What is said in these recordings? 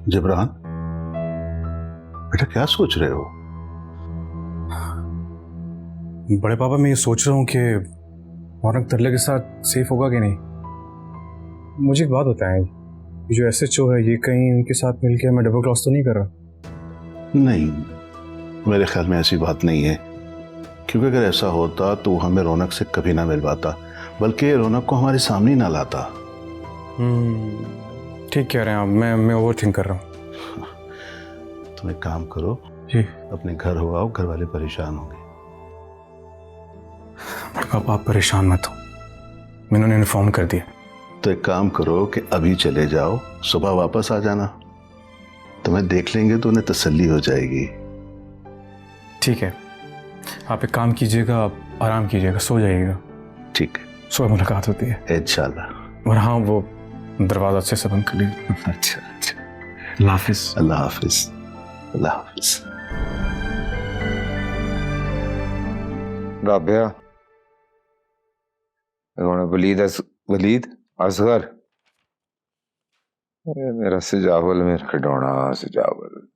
जिब्रान, बेटा क्या सोच रहे हो? बड़े पापा, मैं ये सोच रहा हूँ कि रौनक तरले के साथ सेफ होगा कि नहीं। मुझे एक बात बताएं, जो एसएचओ है ये कहीं उनके साथ मिलकर मैं डबल क्रॉस तो नहीं कर रहा? नहीं, मेरे ख्याल में ऐसी बात नहीं है, क्योंकि अगर ऐसा होता तो हमें रौनक से कभी ना मिलवाता, बल्कि रौनक को हमारे सामने ही ना लाता। ठीक कह रहे हैं आप। मैं ओवर थिंक कर रहा हूँ। तुम एक काम करो जी। अपने घर हो आओ, घर वाले परेशान होंगे। बड़े पापा आप परेशान मत हो, मैंने उन्हें इन्फॉर्म कर दिया। तो एक काम करो कि अभी चले जाओ, सुबह वापस आ जाना। तुम्हें देख लेंगे तो उन्हें तसल्ली हो जाएगी। ठीक है, आप एक काम कीजिएगा, आप आराम कीजिएगा, सो जाइएगा। ठीक है, सुबह मुलाकात होती है इंशाल्लाह। और हाँ, वो दरवाजा अच्छे से बंद कर लीजिए। अच्छा अच्छा, अल्लाह हाफिज। अल्लाह हाफिज, अल्लाह हाफिज। राबिया, वलीद असगर, अरे मेरा सिजावल, मेरा खिडौना सिजावल।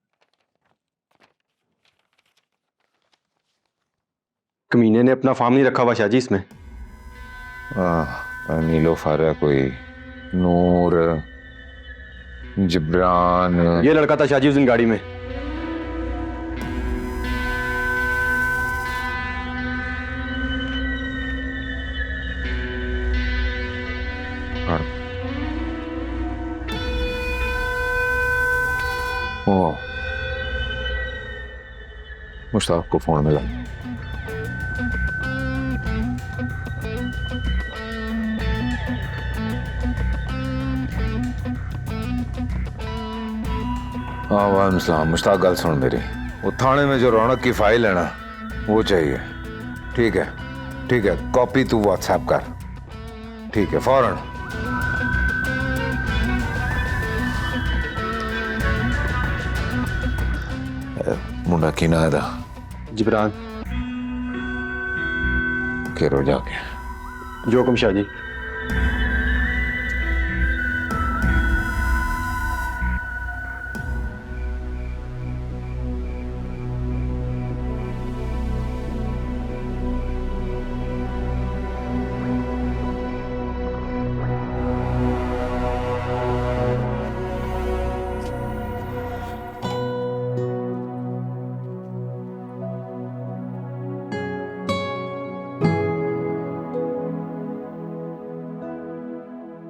कमीने ने अपना फार्म नहीं रखा हुआ शाहजी इसमें। नीलो फारा कोई नूर जिब्रान। ये लड़का था शाहजी उस दिन गाड़ी में। मुश्ताक को फोन मिला। वालेकुम सलाम। मुश्ताक, गल सुन मेरी, वो थाने में जो रौनक की फाइल है ना, वो चाहिए। ठीक है, ठीक है, कॉपी तू व्हाट्सएप कर। ठीक है, फौरन। मुंडा की ना है जिब्रान। केरो जाके जो हुक्म शाहजी।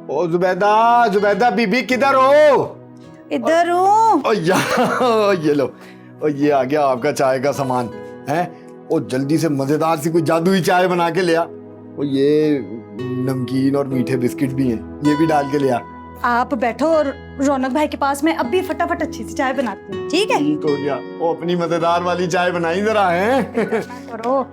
ओ जुबैदा, जुबैदा बीबी किधर हो? इधर हूँ। ओ ये लो, ओ ये आ गया आपका चाय का सामान है। ओ जल्दी से मजेदार सी कोई जादुई चाय बना के ले आ। ओ ये नमकीन और मीठे बिस्किट भी हैं, ये भी डाल के ले आ। आप बैठो और रौनक भाई के पास में अभी फटाफट अच्छी सी चाय बनाती हूँ। ठीक है? ठीक हो गया। ओ अपनी मजेदार वाली चाय बनाई जरा है। करो।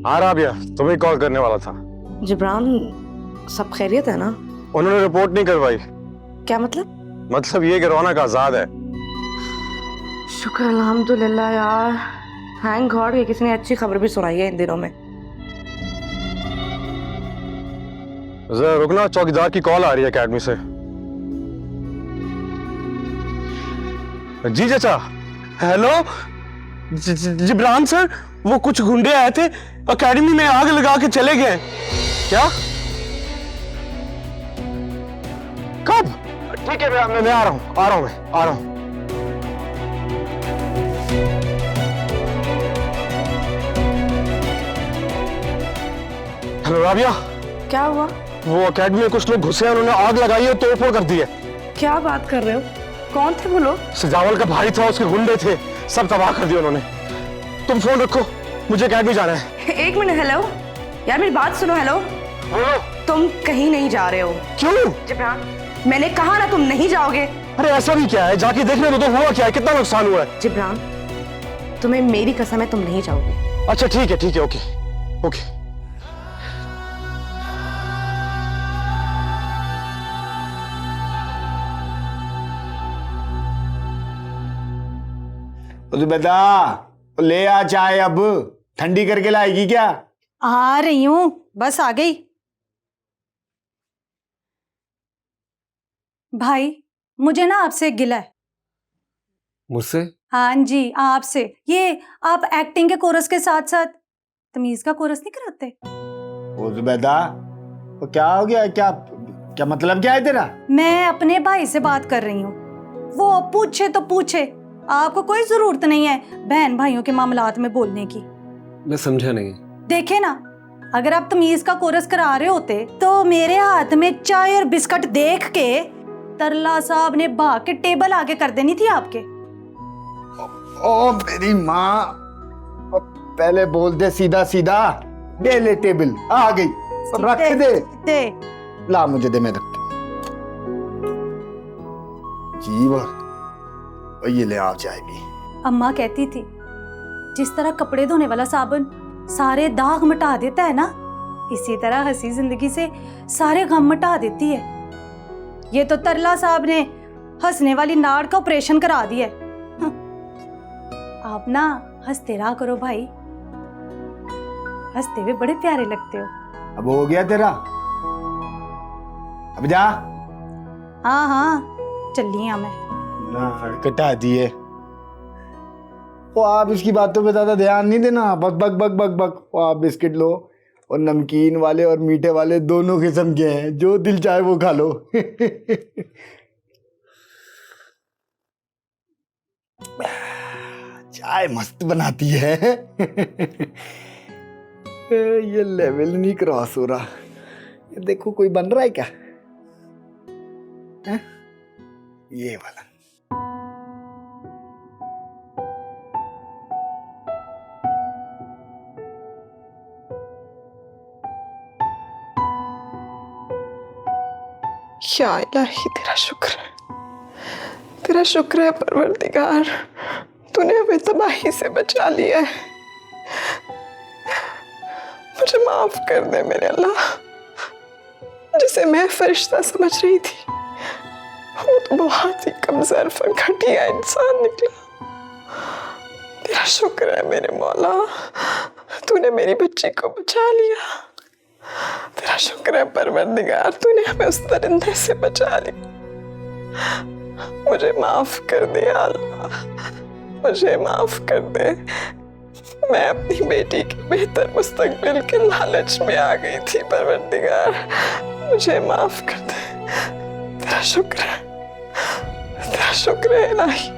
हाँ राबिया, तुम्हें कॉल करने वाला था। जिब्रान, सब खैरियत है ना? उन्होंने रिपोर्ट नहीं करवाई। क्या मतलब? मतलब ये कि रौनक आजाद है। शुक्र अल्हम्दुलिल्लाह यार, थैंक गॉड कि किसी ने अच्छी खबर भी सुनाई है इन दिनों में। जरा रुकना, चौकीदार की कॉल आ रही है एकेडमी से। जी चाचा। हेलो जिब्रान सर, वो कुछ गुंडे आए थे, एकेडमी में आग लगा के चले गए। क्या? कब? ठीक है, मैं आ रहा हूँ, आ रहा हूँ। हेलो राबिया। क्या हुआ? वो एकेडमी में कुछ लोग घुसे हैं, उन्होंने आग लगाई है, तोड़फोड़ कर दी है। क्या बात कर रहे हो? कौन थे वो लोग? सजावल का भाई था, उसके गुंडे थे, सब तबाह कर दिया उन्होंने। तुम फोन रखो, मुझे एकेडमी जाना है। एक मिनट। हेलो यार, मेरी बात सुनो। हेलो, बोलो। तुम कहीं नहीं जा रहे हो। क्यों? जिब्रान, मैंने कहा ना तुम नहीं जाओगे। अरे ऐसा भी क्या है, जाके देखने दो तो हुआ क्या है, कितना नुकसान हुआ है। जिब्रान, तुम्हें मेरी कसम है तुम नहीं जाओगे। अच्छा ठीक है, ओके ओके। जुबैदा ले आ चाय, अब ठंडी करके लाएगी क्या? आ रही हूँ, बस आ गई। भाई मुझे ना आपसे एक गिला है। मुझसे? हाँ जी, आपसे। ये आप एक्टिंग के कोरस के साथ साथ तमीज का कोरस नहीं कराते? ओ जुबैदा, तो क्या हो गया? क्या क्या मतलब क्या है तेरा? मैं अपने भाई से बात कर रही हूँ, वो पूछे तो पूछे, आपको कोई जरूरत नहीं है बहन भाइयों के मामलात में बोलने की। मैं समझा नहीं। देखे ना, अगर आप तमीज का कोरस करा रहे होते तो मेरे हाथ में चाय और बिस्कुट देख के तरला साहब ने भाग के टेबल आगे कर देनी थी आपके। ओ मेरी माँ, पहले बोल दे सीधा सीधा। दे ले टेबल, आ गई, रख दे। ला मुझे दे, मैं रखता जी। और ये ले आप चाय भी। अम्मा कहती थी जिस तरह कपड़े धोने वाला साबुन सारे दाग मिटा देता है ना, इसी तरह हंसी जिंदगी से सारे गम मिटा देती है। ये तो तरला साहब ने हंसने वाली नाड़ का ऑपरेशन करा दिया है। आप ना हंसते रहा करो भाई, हंसते हुए बड़े प्यारे लगते हो। अब हो गया तेरा, अब जा। हाँ चलिए मैं। नाड़ कटा दिए। वो आप इसकी बातों पे ज्यादा ध्यान नहीं देना, बक बक बक बक बक। वो आप बिस्किट लो, और नमकीन वाले और मीठे वाले दोनों किस्म के हैं, जो दिल चाहे वो खा लो। चाय मस्त बनाती है। ये लेवल नहीं क्रॉस हो रहा। ये देखो कोई बन रहा है क्या? है? ये वाला। या इलाही, तेरा शुक्र है परवरदिगार, तूने हमें तबाही से बचा लिया है। मुझे माफ कर दे मेरे अल्लाह, जिसे मैं फरिश्ता समझ रही थी वो तो बहुत ही कमजोर और घटिया इंसान निकला। तेरा शुक्र है मेरे मौला, तूने मेरी बच्ची को बचा लिया। तेरा शुक्र है परवरदिगार, तूने हमें उस दरिंदे से बचा लिया। मुझे माफ कर दे अल्लाह, मुझे माफ कर दे। मैं अपनी बेटी के बेहतर मुस्तकबिल के लालच में आ गई थी परवरदिगार, मुझे माफ कर दे। तेरा शुक्र है इलाही।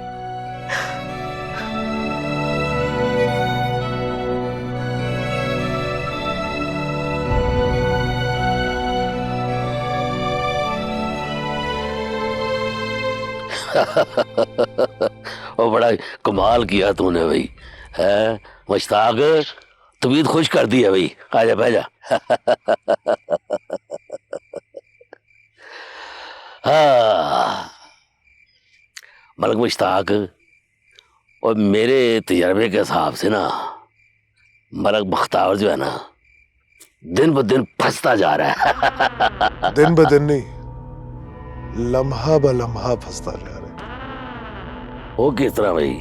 और बड़ा कमाल किया तूने भाई, है मुश्ताक, तबीयत खुश कर दी है भाई। आजा बह जा। हाँ मलक मुश्ताक, और मेरे तजर्बे के हिसाब से ना मलक बख्तावर जो है ना दिन ब दिन फंसता जा रहा है। दिन ब दिन नहीं, लम्हा ब लम्हा फंसता जा रहा है। वो किस तरह भाई?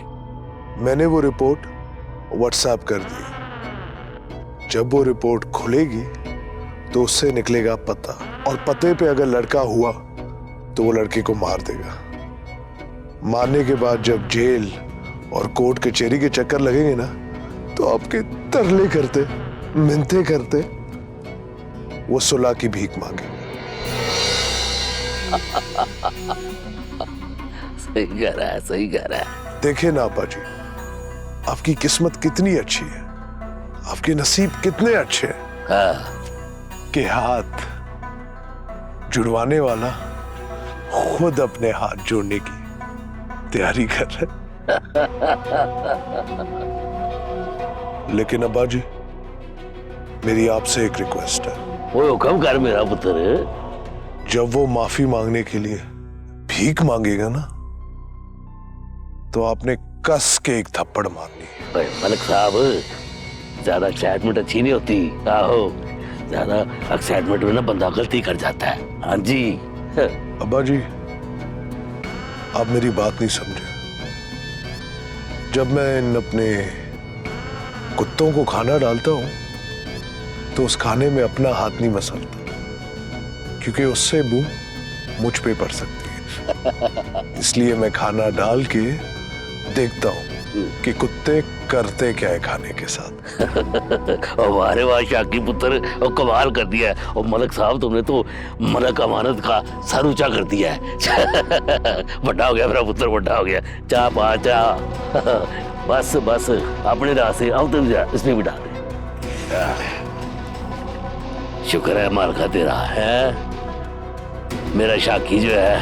मैंने वो रिपोर्ट व्हाट्सएप कर दी। जब वो रिपोर्ट खुलेगी तो उससे निकलेगा पता, और पते पे अगर लड़का हुआ तो वो लड़की को मार देगा। मारने के बाद जब जेल और कोर्ट कचहरी के चक्कर लगेंगे ना, तो आपके तरले करते, मिन्नतें करते वो सुलह की भीख मांगे। सही कह रहा है। देखिए ना आपा जी, आपकी किस्मत कितनी अच्छी है, आपके नसीब कितने अच्छे हैं। हाँ। कि हाथ जुड़वाने वाला खुद अपने हाथ जोड़ने की तैयारी कर रहे। लेकिन अब्बा जी, मेरी आपसे एक रिक्वेस्ट है। वो हुक्म कर मेरा पुत्र। जब वो माफी मांगने के लिए भीख मांगेगा ना तो आपने कस के एक थप्पड़ मारनी है। ओए मलिक साहब, ज्यादा एक्साइटमेंट अच्छी नहीं होती। आहो, ज्यादा एक्साइटमेंट में ना बंदा गलती कर जाता है। हाँ जी। अब्बा जी, आप मेरी बात नहीं समझे। जब मैं इन अपने कुत्तों को खाना डालता हूं तो उस खाने में अपना हाथ नहीं मसलता, क्योंकि उससे बू मुझ पे पड़ सकती है। इसलिए मैं खाना डाल के देखता हूं कि कुत्ते करते क्या है खाने के साथ। और वारे वाह शाकी पुत्र, और कमाल कर दिया है। और मलिक साहब, तुमने तो मलक अमानत का सर ऊंचा कर दिया है। बड़ा हो गया मेरा पुत्र, बड़ा हो गया। चाह पा चाह। बस बस अपने राह से अब तुम जा, इसमें भी डाल दे। शुक्र है मालका तेरा है। मेरा शाकी जो है,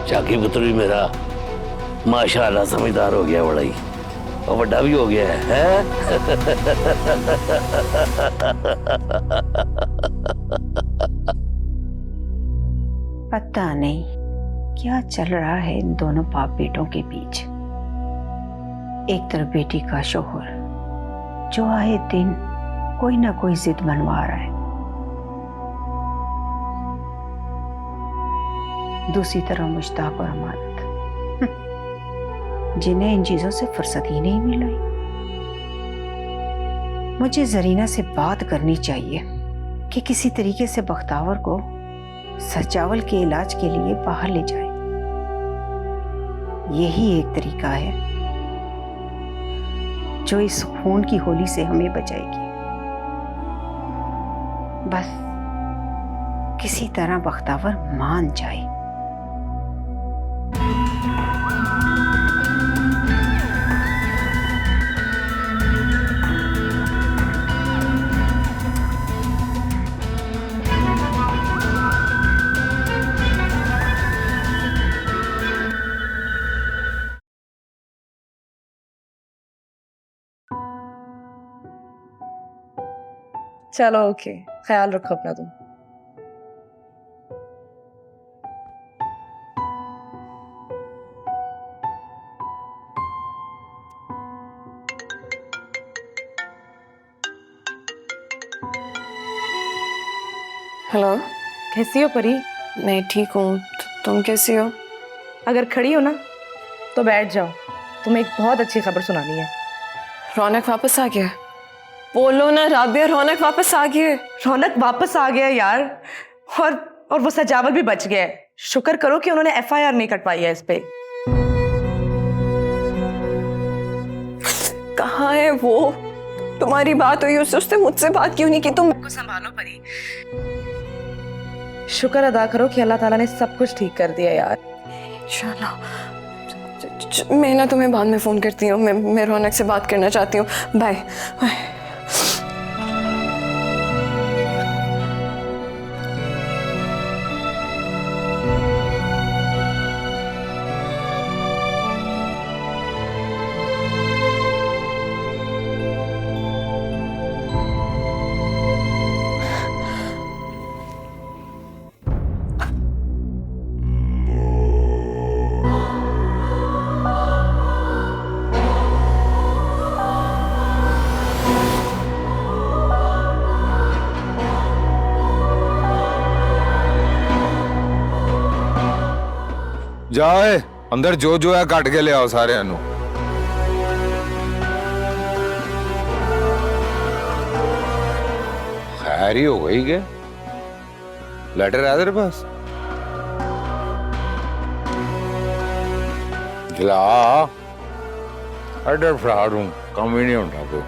शाकी पुत्र भी मेरा माशाल्लाह समझदार हो गया, बड़ा ही, और बड़ा भी हो गया है। पता नहीं क्या चल रहा है इन दोनों बाप बेटों के बीच। एक तरफ बेटी का शोहर जो आए दिन कोई ना कोई जिद मनवा रहा है, दूसरी तरफ मुश्ताक और अमानत, जिन्हें इन चीजों से फुर्सत ही नहीं मिल रही। मुझे जरीना से बात करनी चाहिए कि किसी तरीके से बख्तावर को सचावल के इलाज के लिए बाहर ले जाए। यही एक तरीका है जो इस खून की होली से हमें बचाएगी। बस किसी तरह बख्तावर मान जाए। चलो ओके, ख्याल रखो अपना तुम। हेलो, कैसी हो परी? मैं ठीक हूँ, तुम कैसी हो? अगर खड़ी हो ना तो बैठ जाओ, तुम्हें एक बहुत अच्छी खबर सुनानी है। रौनक वापस आ गया? बोलो ना राबिया, रौनक वापस आ गया। रौनक वापस आ गया यार, और वो सजावल भी बच गया है। शुक्र करो कि उन्होंने FIR नहीं कटवाई है इस पे। कहाँ है वो? तुम्हारी बात हुई उससे मुझसे बात क्यों नहीं की? तुम को संभालो परी। शुक्र अदा करो कि अल्लाह ताला ने सब कुछ ठीक कर दिया यार। इंशाल्लाह। मैं ना तुम्हें बाद में फोन करती हूँ। मैं रौनक से बात करना चाहती हूँ। Bye bye. जाए अंदर जो है कट के ले आओ सारे। खैर ही हो गई क्या? लेटर है तेरे पास? दिला अडर फ्राड हूं, कम ही नहीं होता कोई।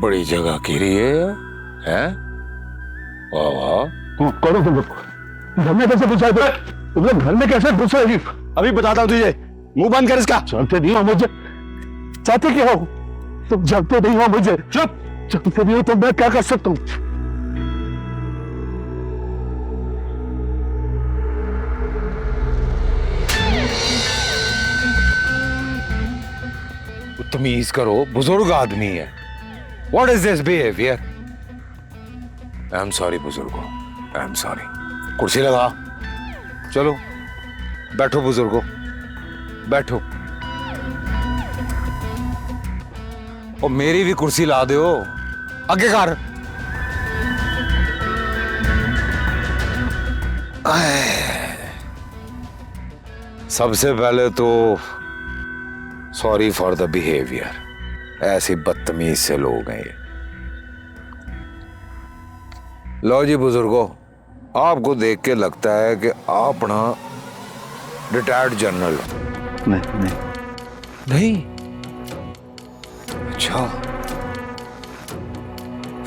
बड़ी जगह घेरी है? वाह वाह। कौन तुम लोग? घर में कैसे घुसा? तुम लोग घर में कैसे घुसे? अभी बताता हूँ तुझे, मुंह बंद कर इसका। जानते नहीं हो मुझे? चाहते क्या हो तुम? जानते नहीं हो मुझे? चुप। जानते नहीं हो तो मैं क्या कर सकता हूँ? तमीज करो, बुजुर्ग आदमी है। What is this behaviour? I am sorry बुजुर्गो, आई एम सॉरी। कुर्सी लगा, चलो बैठो बुजुर्गो, बैठो। और मेरी भी कुर्सी ला दो, आगे कर। सबसे पहले तो सॉरी फॉर द बिहेवियर। ऐसे बदतमीज से लोग हैं ये। लो जी बुजुर्गो, आपको देख के लगता है कि आप ना रिटायर्ड जनरल हो। नहीं नहीं नहीं? अच्छा,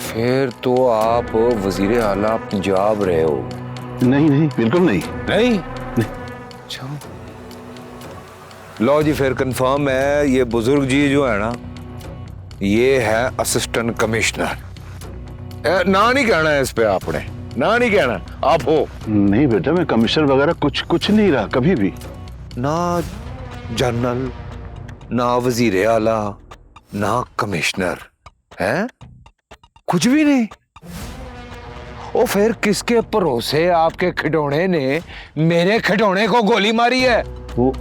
फिर तो आप वजीर आला पंजाब रहे हो। नहीं नहीं, बिल्कुल नहीं। नहीं? अच्छा, लो जी फिर कंफर्म है, ये बुजुर्ग जी जो है ना, ये है असिस्टेंट कमिश्नर। ना नहीं कहना है इस पे, आपने ना नहीं कहना, आप हो। नहीं बेटा, मैं कमिश्नर वगैरह कुछ नहीं रहा कभी भी। ना जनरल, ना वजीर आला, ना कमिश्नर, हैं? कुछ भी नहीं। ओ फिर किसके भरोसे आपके खिडौने ने मेरे खिडौने को गोली मारी है? वो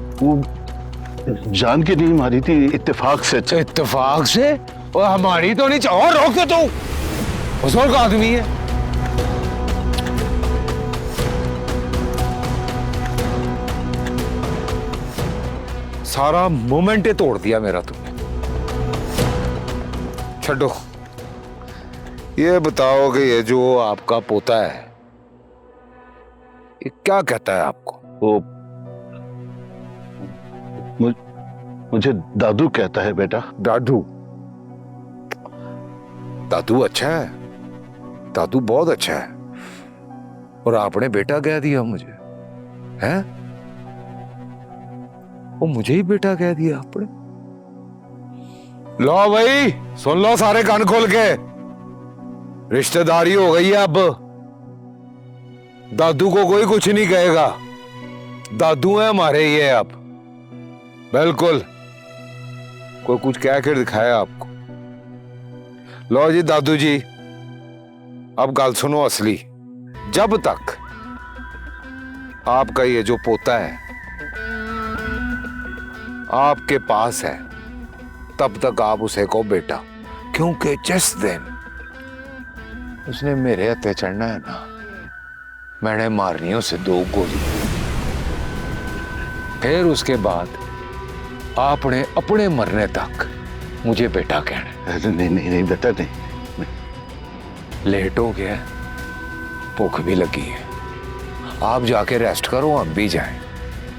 जान के नहीं मारी थी, इत्तेफाक से। इत्तेफाक से? और हमारी तो नहीं। और रोक दे तू, बुजुर्ग आदमी है। सारा मोमेंट ही तोड़ दिया मेरा तुमने। छो, ये बताओ कि ये जो आपका पोता है, ये क्या कहता है आपको? वो मुझे दादू कहता है बेटा। दादू? दादू अच्छा है, दादू बहुत अच्छा है। और आपने बेटा कह दिया मुझे, हैं? वो मुझे ही बेटा कह दिया आपने। लो भाई सुन लो सारे कान खोल के, रिश्तेदारी हो गई है अब। दादू को कोई कुछ नहीं कहेगा, दादू है हमारे ये अब। बिल्कुल, कोई कुछ कह के दिखाया आपको। लो जी दादू जी, अब गल सुनो असली। जब तक आपका ये जो पोता है आपके पास है, तब तक आप उसे कहो बेटा, क्योंकि जिस दिन उसने मेरे हत्थे चढ़ना है ना, मैंने मारनी है उसे 2 गोली। फिर उसके बाद आपने अपने मरने तक मुझे बेटा कहना है। नहीं नहीं नहीं बेटा, नहीं। लेट हो गया, भूख भी लगी है, आप जाके रेस्ट करो, हम भी जाएं।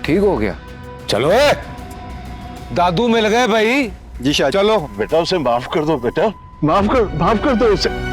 ठीक हो गया? चलो दादू मिल गए भाई जी शायद। चलो बेटा उसे माफ कर दो बेटा, माफ कर दो उसे।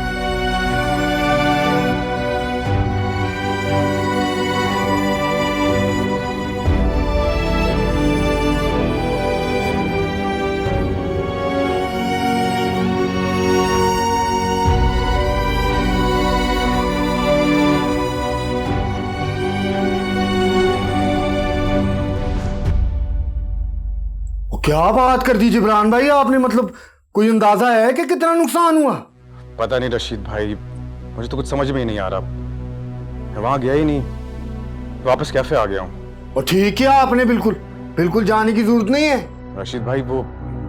क्या बात कर दी जिब्रान भाई आपने, मतलब कोई अंदाजा है कि कितना नुकसान हुआ? पता नहीं रशीद भाई, मुझे तो कुछ समझ में ही नहीं आ रहा। मैं वहां गया ही नहीं, वापस कैफे आ गया हूँ। और ठीक किया आपने, बिल्कुल जाने की जरूरत नहीं है। रशीद भाई वो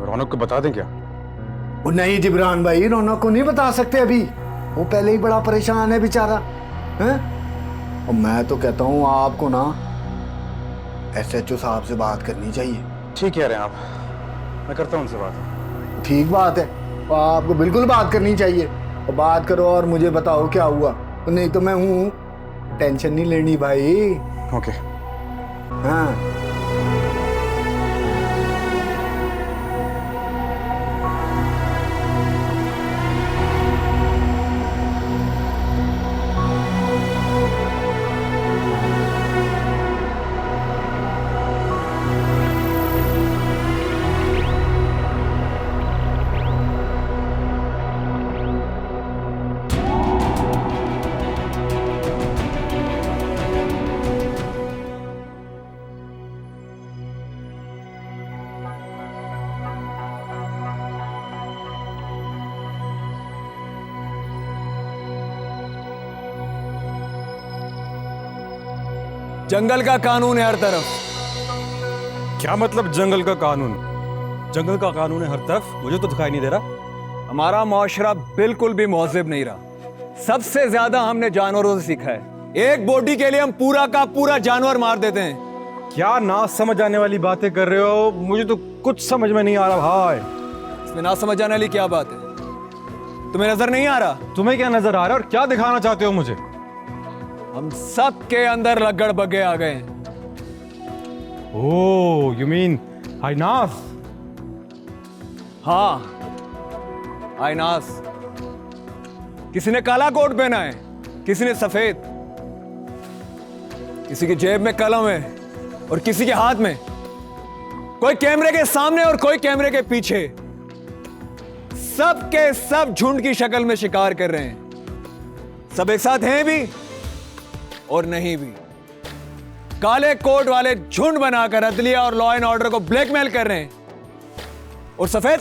रौनक को बता दें क्या? वो नहीं जिब्रान भाई, रौनक को नहीं बता सकते अभी, वो पहले ही बड़ा परेशान है बेचारा, हैं? और मैं तो कहता हूँ आपको ना SHO साहब से बात करनी चाहिए। ठीक कह रहे हैं आप, मैं करता हूँ उनसे बात। ठीक बात है, तो आपको बिल्कुल बात करनी चाहिए। और बात करो और मुझे बताओ क्या हुआ, तो नहीं तो मैं हूँ, टेंशन नहीं लेनी भाई। ओके। हाँ जंगल का कानून है हर तरफ। क्या मतलब जंगल का कानून? जंगल का कानून है हर तरफ, मुझे तो दिखाई नहीं दे रहा। हमारा मुआशरा बिल्कुल भी मौज़िब नहीं रहा। सबसे ज्यादा हमने जानवरों से सीखा है। एक बोटी के लिए हम पूरा का पूरा जानवर मार देते हैं। क्या ना समझ आने वाली बातें कर रहे हो? मुझे तो कुछ समझ में नहीं आ रहा भाई। इसमें ना समझ आने वाली क्या बात है? तुम्हें नजर नहीं आ रहा? तुम्हें क्या नजर आ रहा है और क्या दिखाना चाहते हो मुझे? हम सब के अंदर लगड़ बग्गे आ गए हैं। ओह, यू मीन हाइनास? हाँ, आईनास। किसी ने काला कोट पहना है, किसी ने सफेद, किसी की जेब में कलम है और किसी के हाथ में। कोई कैमरे के सामने और कोई कैमरे के पीछे। सब के सब झुंड की शक्ल में शिकार कर रहे हैं। सब एक साथ हैं भी और नहीं भी। काले कोट वाले झुंड बनाकर अदलिया और लॉ एंड ऑर्डर को ब्लैकमेल कर रहे हैं, और सफेद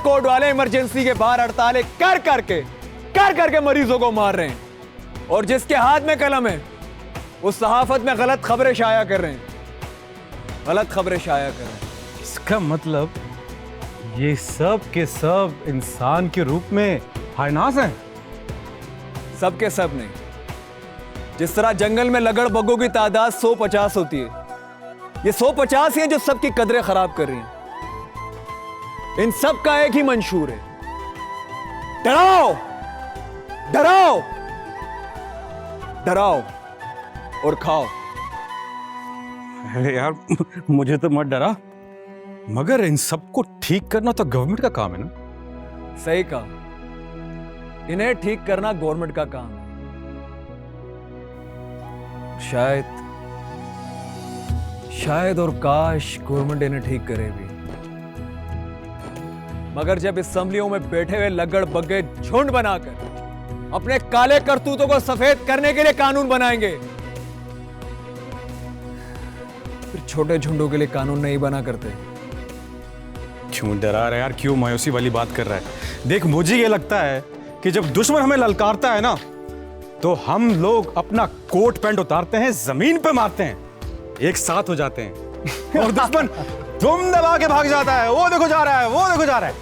कोट वाले इमरजेंसी के बाहर हड़तालें कर करके मरीजों को मार रहे हैं। और जिसके हाथ में कलम है वो सहाफत में गलत खबरें शाया कर रहे हैं। इसका मतलब ये सब के सब इंसान के रूप में हाइनास हैं? सब के सब नहीं। जिस तरह जंगल में लगड़ बग्गों की तादाद 150 होती है, ये 150 ही हैं जो सबकी कदरें खराब कर रही हैं। इन सब का एक ही मंशूर है, डराओ डराओ डराओ और खाओ। अरे यार, मुझे तो मत डरा, मगर इन सबको ठीक करना तो गवर्नमेंट का काम है ना? सही कहा, इन्हें ठीक करना गवर्नमेंट का काम है। शायद और काश गवर्नमेंट इन्हें ठीक करे भी। मगर जब असेंबलियों में बैठे हुए लगड़ बग्गे झुंड बनाकर अपने काले करतूतों को सफेद करने के लिए कानून बनाएंगे, फिर छोटे झुंडों के लिए कानून नहीं बना करते। क्यों डरा रहा है यार? क्यों मायूसी वाली बात कर रहा है? देख, मुझे ये लगता है कि जब दुश्मन हमें ललकारता है ना, तो हम लोग अपना कोट पैंट उतारते हैं, जमीन पे मारते हैं, एक साथ हो जाते हैं, और दुश्मन धुम दबा के भाग जाता है। वो देखो जा रहा है, वो देखो जा रहा है।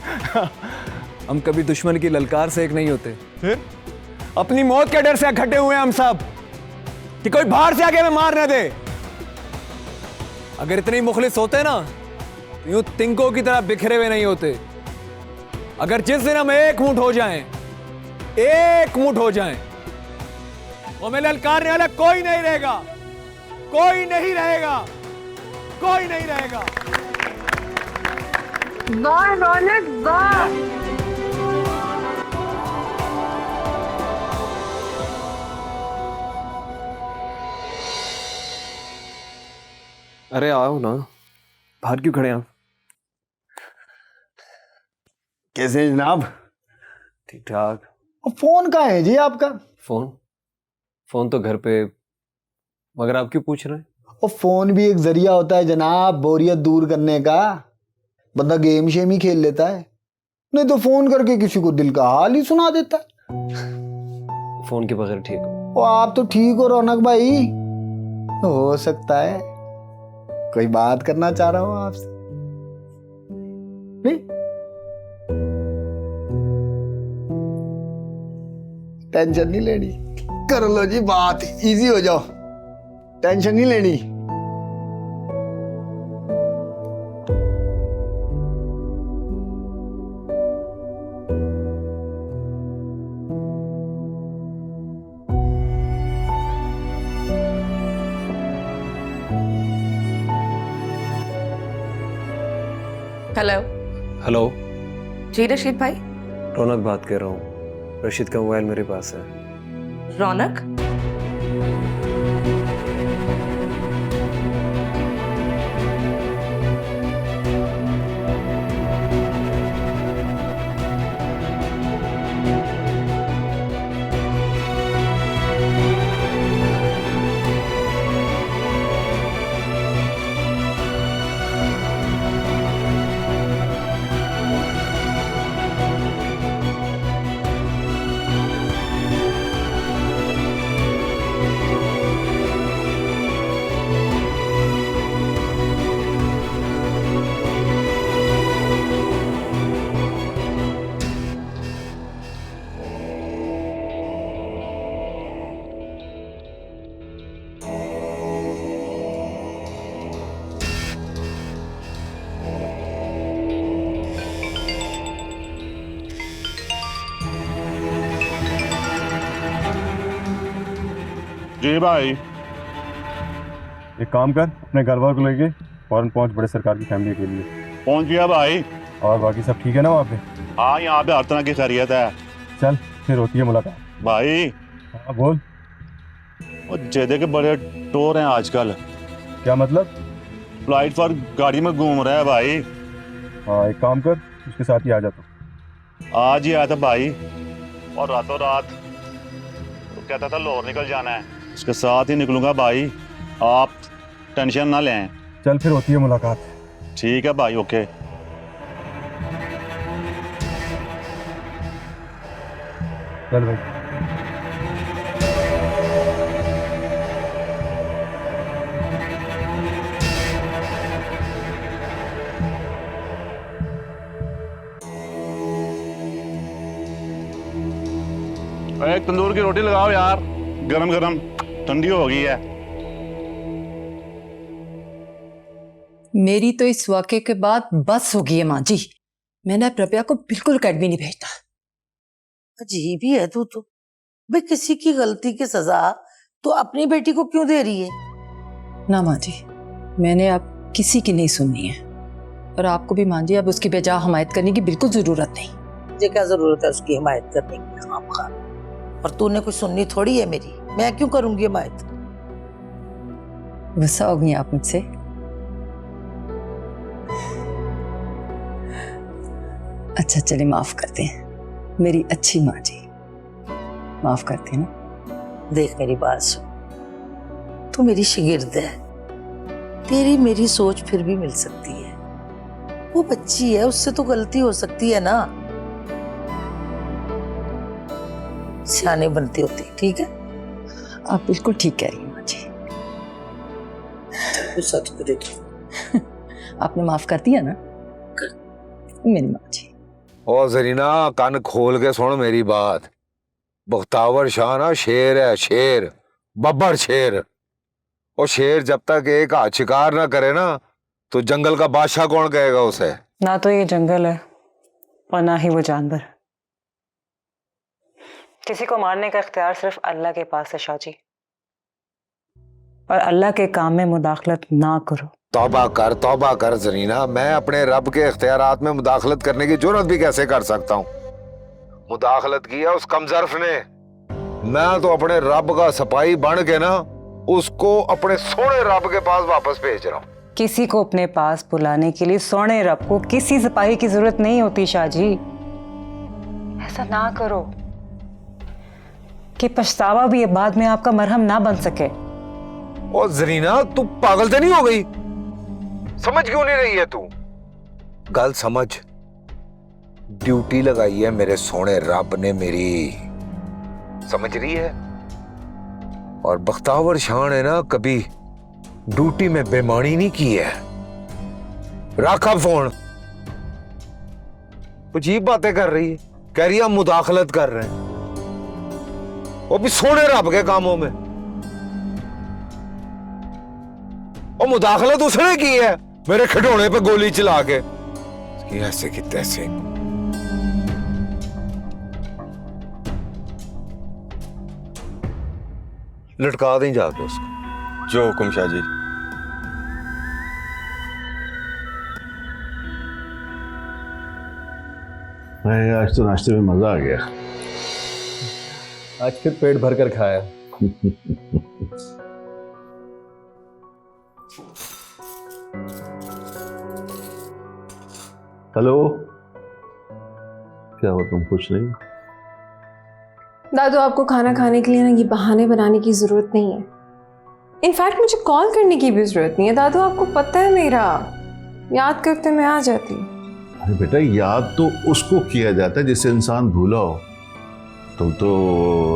हम कभी दुश्मन की ललकार से एक नहीं होते। फिर अपनी मौत के डर से इकट्ठे हुए हैं हम सब, कि कोई बाहर से आके हमें मार न दे। अगर इतने मुखलिस होते ना, तो यूं तिंकों की तरह बिखरे हुए नहीं होते। अगर जिस दिन हम एक मुठ हो जाएं, वो हमें ललकारने वाला कोई नहीं रहेगा। वाह रौनक, वाह। अरे आओ ना, बाहर क्यों खड़े हैं आप? कैसे हैं जनाब? ठीक ठाक। और फोन कहाँ है जी आपका? फोन तो घर पे, मगर आप क्यों पूछ रहे हैं? और फोन भी एक जरिया होता है जनाब, बोरियत दूर करने का। बंदा गेम शेम ही खेल लेता है, नहीं तो फोन करके किसी को दिल का हाल ही सुना देता है। फोन के बगैर ठीक हो? और आप तो ठीक हो रौनक भाई। हो सकता है कोई बात करना चाह रहा हूं आपसे। नहीं? टेंशन नहीं लेनी, कर लो जी बात, इजी हो जाओ, टेंशन नहीं लेनी। हेलो। हेलो, जी रशीद भाई। रौनक बात कर रहा हूँ। रशीद का मोबाइल मेरे पास है। रौनक? जी भाई। एक काम कर, अपने घर वालों को लेके फौरन पहुंच बड़े सरकार की फैमिली के लिए। पहुंच गया भाई। और बाकी सब ठीक है ना वहाँ पे? हाँ, यहाँ पे हर तरह की खैरियत है। चल फिर होती है मुलाकात। भाई हाँ बोल। और जेदे के बड़े टोर हैं आजकल। क्या मतलब? फ्लाइट पर गाड़ी में घूम रहा है भाई। हाँ एक काम कर, उसके साथ ही आ जाता। आज ही आया था भाई, और रातों रात तो कहता था लाहौर निकल जाना है। उसके साथ ही निकलूंगा भाई, आप टेंशन ना लें। चल फिर होती है मुलाकात। ठीक है भाई, ओके। चल भाई। एक तंदूर की रोटी लगाओ यार, गरम गरम, ठंडी हो गई है। मेरी तो इस वाक़े के बाद बस हो गई है माँ जी। मैंने प्रभा को बिल्कुल अकेडमी नहीं भेजना। अजीब ही है तू तो। भाई किसी की गलती की सजा तो अपनी बेटी को क्यों दे रही है? ना माँ जी, मैंने अब किसी की नहीं सुननी है। और आपको भी माँ जी अब उसकी बेजा हमायत करने की बिल्कुल जरूरत नहीं। मुझे क्या जरूरत है उसकी हिमायत करने की? खामखा। और तूने कुछ सुननी थोड़ी है मेरी, मैं क्यों करूंगी हिमायत? गुस्सा हो गई आप मुझसे? अच्छा चलिए माफ करते हैं, मेरी अच्छी माँ जी, माफ करते हैं ना। देख मेरी बात सुन, तू मेरी शागिर्द है, तेरी मेरी सोच फिर भी मिल सकती है। वो बच्ची है, उससे तो गलती हो सकती है ना। सियाने बनती होती, ठीक है? आप बिल्कुल ठीक कह रही हैं माँ जी। सच करे आपने माफ कर दिया ना मेरी माँ जी। ओ जरीना, कान खोल के सुन मेरी बात। बख्तावर शाह ना शेर है, शेर, बब्बर शेर। और शेर जब तक एक हाथ शिकार ना करे ना, तो जंगल का बादशाह कौन कहेगा उसे? ना तो ये जंगल है और ना ही वो जानवर। किसी को मारने का इख्तियार सिर्फ अल्लाह के पास है शाह जी, और अल्लाह के काम में मुदाखलत ना करो। तौबा कर जरीना, मैं अपने रब के इख्तियारात में मुदाखलत करने की जुर्रत भी कैसे कर सकता हूँ? मुदाखलत किया उस कमजर्फ ने। मैं तो अपने रब का सिपाही बन के ना उसको अपने सोने रब के पास वापस भेज रहा हूँ। किसी को अपने पास बुलाने के लिए सोने रब को किसी सिपाही की जरूरत नहीं होती शाह जी। ऐसा ना करो कि पछतावा भी ये बाद में आपका मरहम ना बन सके। ओ जरीना, तू पागल तो नहीं हो गई? समझ क्यों नहीं रही है तू? गल समझ, ड्यूटी लगाई है मेरे सोने रब ने मेरी, समझ रही है? और बख्तावर शाह ने ना कभी ड्यूटी में बेईमानी नहीं की है। रखा फोन। अजीब बातें कर रही है, कह रही है हम मुदाखलत कर रहे हैं, वो भी सोने रब के कामों में। और मुदाखलत उसने की है मेरे खिडौने पे गोली चला के। ऐसे की तैसे। लटका दें जाके उसको। जो हुक्म शाह जी। आज तो नाश्ते में मजा आ गया। आज फिर पेट भर कर खाया। हेलो, क्या हुआ, तुम खुश नहीं? दादू, आपको खाना खाने के लिए ना ये बहाने बनाने की जरूरत नहीं है। इनफैक्ट मुझे कॉल करने की भी जरूरत नहीं है। दादू, आपको पता है मेरा याद करते मैं आ जाती। अरे बेटा, याद तो उसको किया जाता है जिससे इंसान भूला हो। तुम तो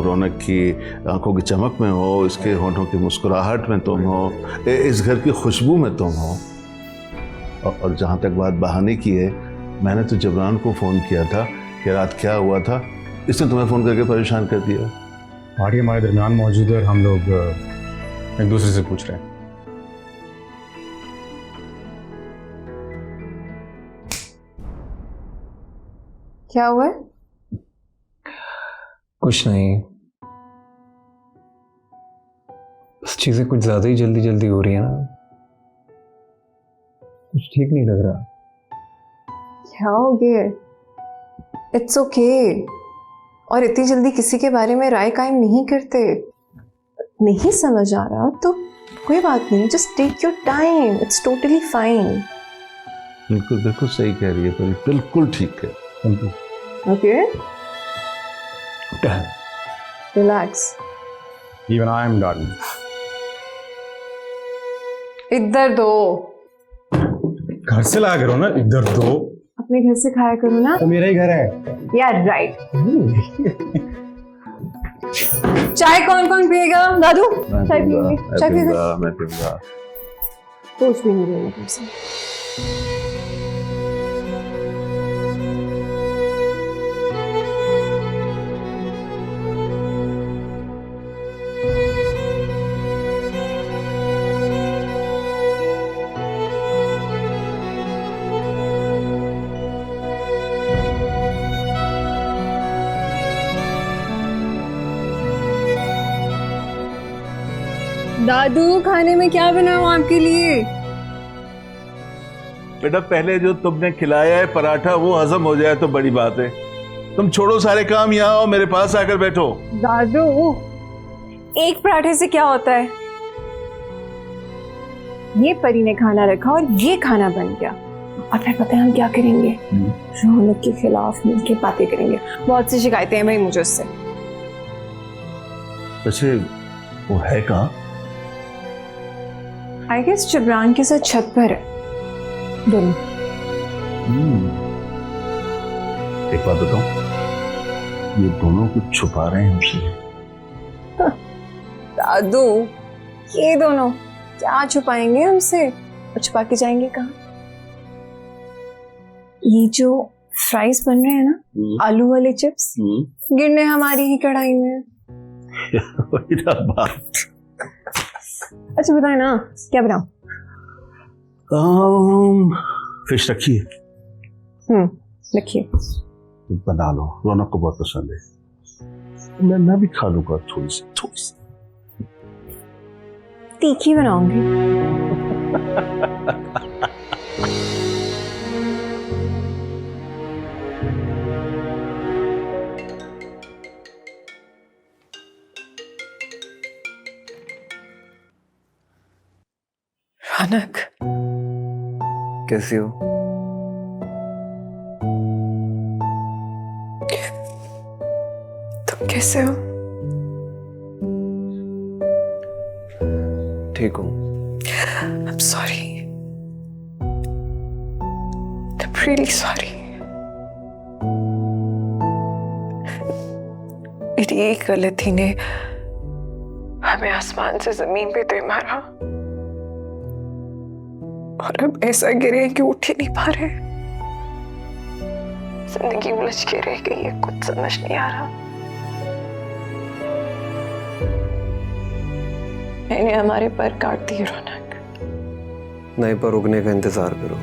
रौनक की आंखों की चमक में हो, इसके होठों की मुस्कुराहट में तुम हो, इस घर की खुशबू में तुम हो। और जहाँ तक बात बहाने की है, मैंने तो जबरान को फ़ोन किया था कि रात क्या हुआ था, इसने तुम्हें फ़ोन करके परेशान कर दिया। पार्टी हमारे दरमियान मौजूद है और हम लोग एक दूसरे से पूछ रहे हैं। क्या हुआ है? कुछ नहीं, बस चीजें कुछ ज्यादा ही जल्दी जल्दी हो रही है ना, कुछ ठीक नहीं लग रहा। क्या हो गया? It's okay. और इतनी जल्दी किसी के बारे में राय कायम नहीं करते। नहीं समझ आ रहा तो कोई बात नहीं, just take your time, it's totally fine. बिल्कुल बिल्कुल सही कह रही है परी, बिल्कुल ठीक है। Okay, relax. Even I am done. इधर दो। घर से लाया करो ना, इधर दो। अपने घर से खाया करो ना। तो मेरा ही घर है। यार राइट। चाय कौन कौन पिएगा? दादू चाय पिएंगे? चाय पिएगा? मैं पीऊंगा। कुछ भी नहीं लेना तुमसे। दादू खाने में क्या बनाऊं आपके लिए? बेटा पहले जो तुमने खिलाया है पराठा वो हजम हो जाए तो बड़ी बात है। तुम छोड़ो सारे काम, यहाँ आओ मेरे पास आकर बैठो। दादू एक पराठे से क्या होता है? ये परी ने खाना रखा और ये खाना बन गया, और फिर पता है हम क्या करेंगे? रौनक के खिलाफ मिलके बातें करेंगे। बहुत सी शिकायतें हैं भाई मुझे उससे। वैसे वो है कहाँ? आई गेस जिब्रान के साथ छत पर है दोनों। एक बात बताऊं, ये दोनों कुछ छुपा रहे हैं हमसे। दादू ये दोनों क्या छुपाएंगे हमसे, और छुपा के जाएंगे कहाँ? ये जो फ्राइज बन रहे हैं ना, आलू वाले चिप्स, गिरने हमारी ही कढ़ाई में। बात। अच्छा बताए ना क्या बनाऊं? फिश रखिए। रखिए। बना लो, रौनक को बहुत पसंद है। मैं भी खा लूंगा थोड़ी सी। तीखी बनाऊंगी। रौनक कैसी हो? तुम कैसे हो? ठीक हूँ। I'm sorry. I'm really sorry. मेरी एक गलती ने हमें आसमान से जमीन पे दे मारा, और अब ऐसा गिरे हैं कि उठ ही नहीं पा रहे। जिंदगी उलझ के रह गई है, कुछ समझ नहीं आ रहा। मैंने हमारे पर काट दिए रौनक। नए पर उगने का इंतजार करो।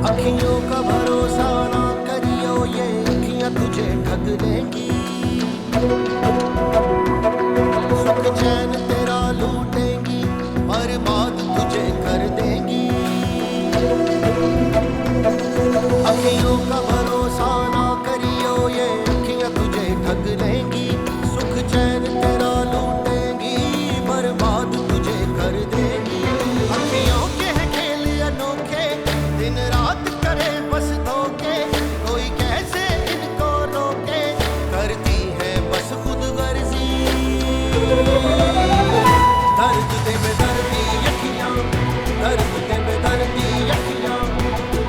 अखियों का भरोसा ना करियो, ये अखियां तुझे ठग देंगी। सुख चैन तेरा लूटेंगी, बर्बाद तुझे कर देंगी। अखियों का भरोसा ना करियो, ये अखियां तुझे ठग देंगी। सुख चैन तेरा लूटेंगी, बर्बाद तुझे कर देंगी। अखियों के हैं खेल अनोखे, दिन रात करे बस धोखे। कोई कैसे इनको रोके, करती है बस खुद गर्जी। दर्द दे बेदर्दी अखियां, दर्द दे बेदर्दी अखियां,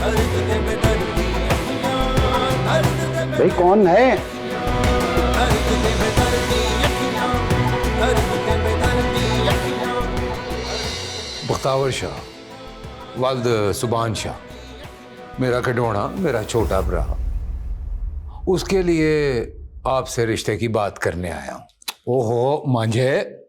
दर्द दे बेदर्दी अखियां, दर्द दे भाई कौन है? बख्तावर शाह, वाल्द सुबान शाह, मेरा खिडौना, मेरा छोटा भरा, उसके लिए आपसे रिश्ते की बात करने आया हूं। ओहो मांझे।